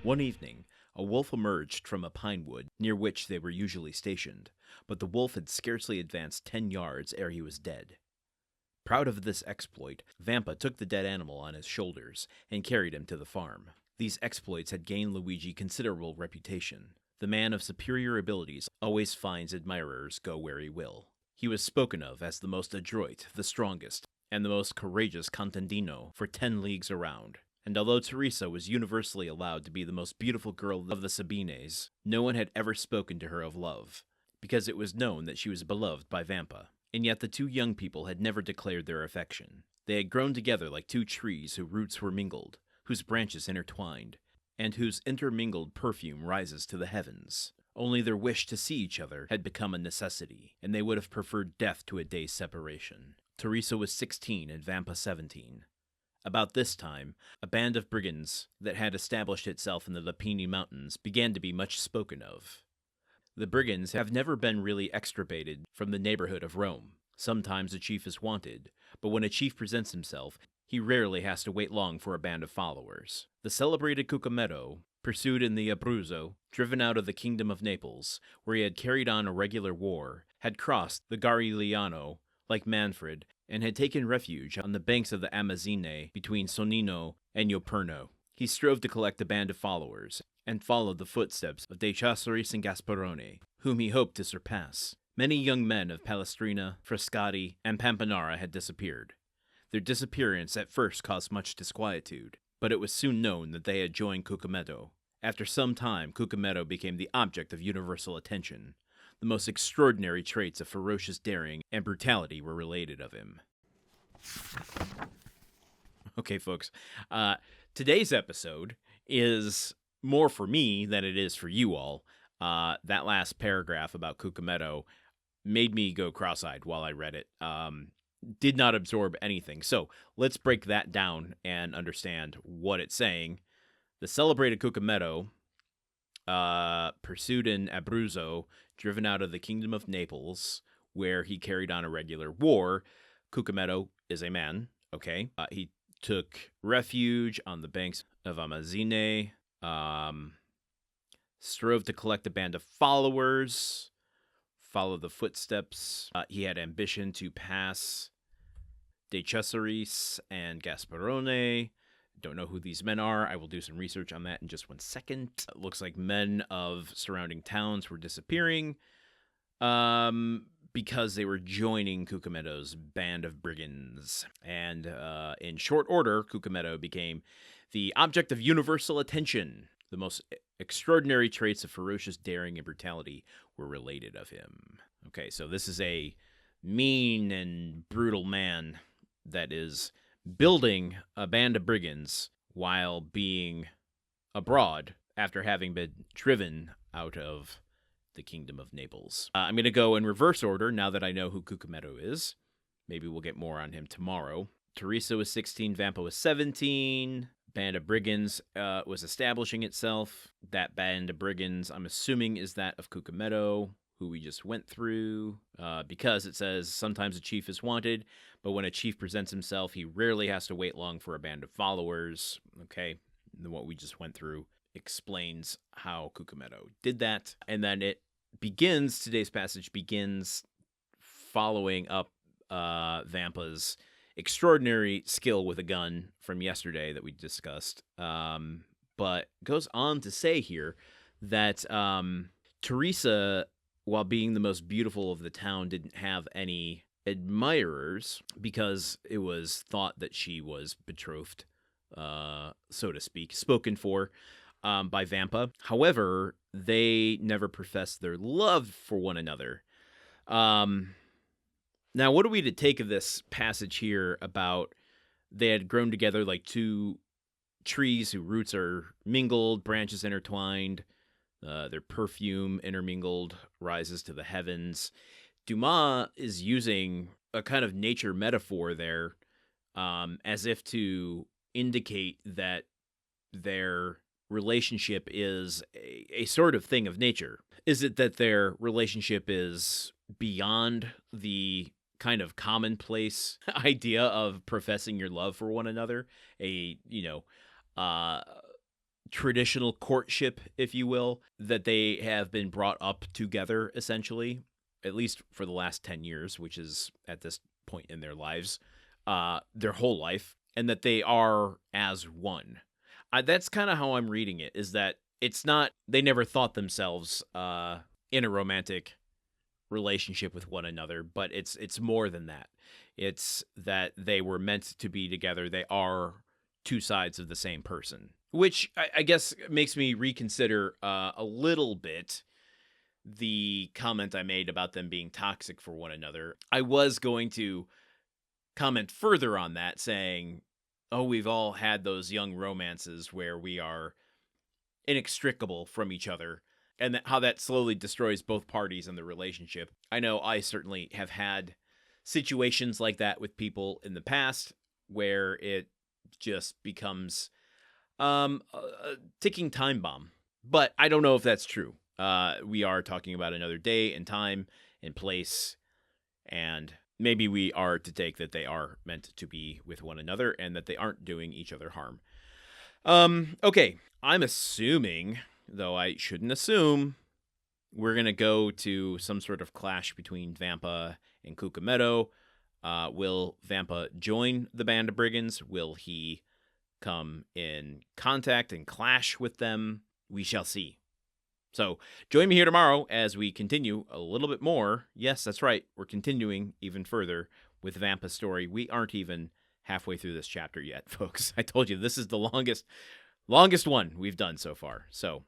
One evening, a wolf emerged from a pine wood near which they were usually stationed, but the wolf had scarcely advanced 10 yards ere he was dead. Proud of this exploit, Vampa took the dead animal on his shoulders and carried him to the farm. These exploits had gained Luigi considerable reputation. The man of superior abilities always finds admirers go where he will. He was spoken of as the most adroit, the strongest, and the most courageous contadino for 10 leagues around. And although Teresa was universally allowed to be the most beautiful girl of the Sabines, no one had ever spoken to her of love, because it was known that she was beloved by Vampa. And yet the two young people had never declared their affection. They had grown together like two trees whose roots were mingled, whose branches intertwined, and whose intermingled perfume rises to the heavens. Only their wish to see each other had become a necessity, and they would have preferred death to a day's separation. Teresa was 16 and Vampa 17. About this time, a band of brigands that had established itself in the Lapini Mountains began to be much spoken of. The brigands have never been really extirpated from the neighborhood of Rome. Sometimes a chief is wanted, but when a chief presents himself, he rarely has to wait long for a band of followers. The celebrated Cucumetto, pursued in the Abruzzo, driven out of the kingdom of Naples, where he had carried on a regular war, had crossed the Garigliano, like Manfred, and had taken refuge on the banks of the Amazzine between Sonnino and Ioperno. He strove to collect a band of followers, and followed the footsteps of De Cesaris and Gasparone, whom he hoped to surpass. Many young men of Palestrina, Frascati, and Pampinara had disappeared. Their disappearance at first caused much disquietude, but it was soon known that they had joined Cucumetto. After some time, Cucumetto became the object of universal attention. The most extraordinary traits of ferocious daring and brutality were related of him. Okay, folks. Today's episode is more for me than it is for you all. That last paragraph about Cucumetto made me go cross-eyed while I read it. Did not absorb anything. So let's break that down and understand what it's saying. The celebrated Cucumetto, pursued in Abruzzo, driven out of the kingdom of Naples, where he carried on a regular war. Cucumetto is a man, okay? He took refuge on the banks of Amazzine, strove to collect a band of followers, follow the footsteps. He had ambition to pass De Cesaris and Gasparone. Don't know who these men are. I will do some research on that in just 1 second. It looks like men of surrounding towns were disappearing because they were joining Cucumetto's band of brigands. And in short order, Cucumetto became the object of universal attention. The most extraordinary traits of ferocious daring and brutality were related of him. Okay, so this is a mean and brutal man that is building a band of brigands while being abroad after having been driven out of the kingdom of Naples. I'm going to go in reverse order now that I know who Cucumetto is. Maybe we'll get more on him tomorrow. Teresa was 16, Vampa was 17. Band of brigands was establishing itself. That band of brigands, I'm assuming, is that of Cucumetto, who we just went through, because it says sometimes a chief is wanted, but when a chief presents himself, he rarely has to wait long for a band of followers. Okay, and what we just went through explains how Cucumetto did that. And then today's passage begins following up Vampa's extraordinary skill with a gun from yesterday that we discussed, but goes on to say here that Teresa, while being the most beautiful of the town, didn't have any admirers because it was thought that she was betrothed, so to speak, spoken for by Vampa. However, they never professed their love for one another. Now, what are we to take of this passage here about they had grown together like two trees whose roots are mingled, branches intertwined, their perfume intermingled, rises to the heavens? Dumas is using a kind of nature metaphor there, as if to indicate that their relationship is a sort of thing of nature. Is it that their relationship is beyond the kind of commonplace idea of professing your love for one another, traditional courtship, if you will, that they have been brought up together, essentially, at least for the last 10 years, which is at this point in their lives, their whole life, and that they are as one. That's kind of how I'm reading it, is that it's not, they never thought themselves in a romantic relationship with one another, but it's more than that. It's that they were meant to be together. They are two sides of the same person, which I guess makes me reconsider a little bit the comment I made about them being toxic for one another. I was going to comment further on that, saying, oh, we've all had those young romances where we are inextricable from each other, and how that slowly destroys both parties in the relationship. I know I certainly have had situations like that with people in the past where it just becomes a ticking time bomb. But I don't know if that's true. We are talking about another day and time and place, and maybe we are to take that they are meant to be with one another and that they aren't doing each other harm. Okay, I'm assuming, though I shouldn't assume, we're going to go to some sort of clash between Vampa and Cucametto. Will Vampa join the band of brigands? Will he come in contact and clash with them? We shall see. So join me here tomorrow as we continue a little bit more. Yes, that's right. We're continuing even further with Vampa's story. We aren't even halfway through this chapter yet, folks. I told you this is the longest one we've done so far. So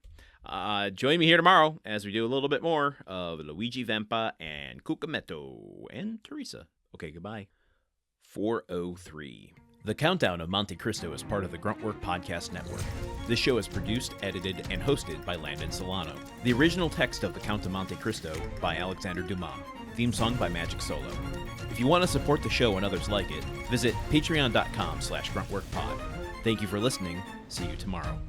join me here tomorrow as we do a little bit more of Luigi Vampa and Cucametto and Teresa. Okay, goodbye. 403. The Countdown of Monte Cristo is part of the Gruntwork Podcast Network. This show is produced, edited, and hosted by Landon Solano. The original text of The Count of Monte Cristo by Alexander Dumas. Theme song by Magic Solo. If you want to support the show and others like it, visit patreon.com/gruntworkpod. Thank you for listening. See you tomorrow.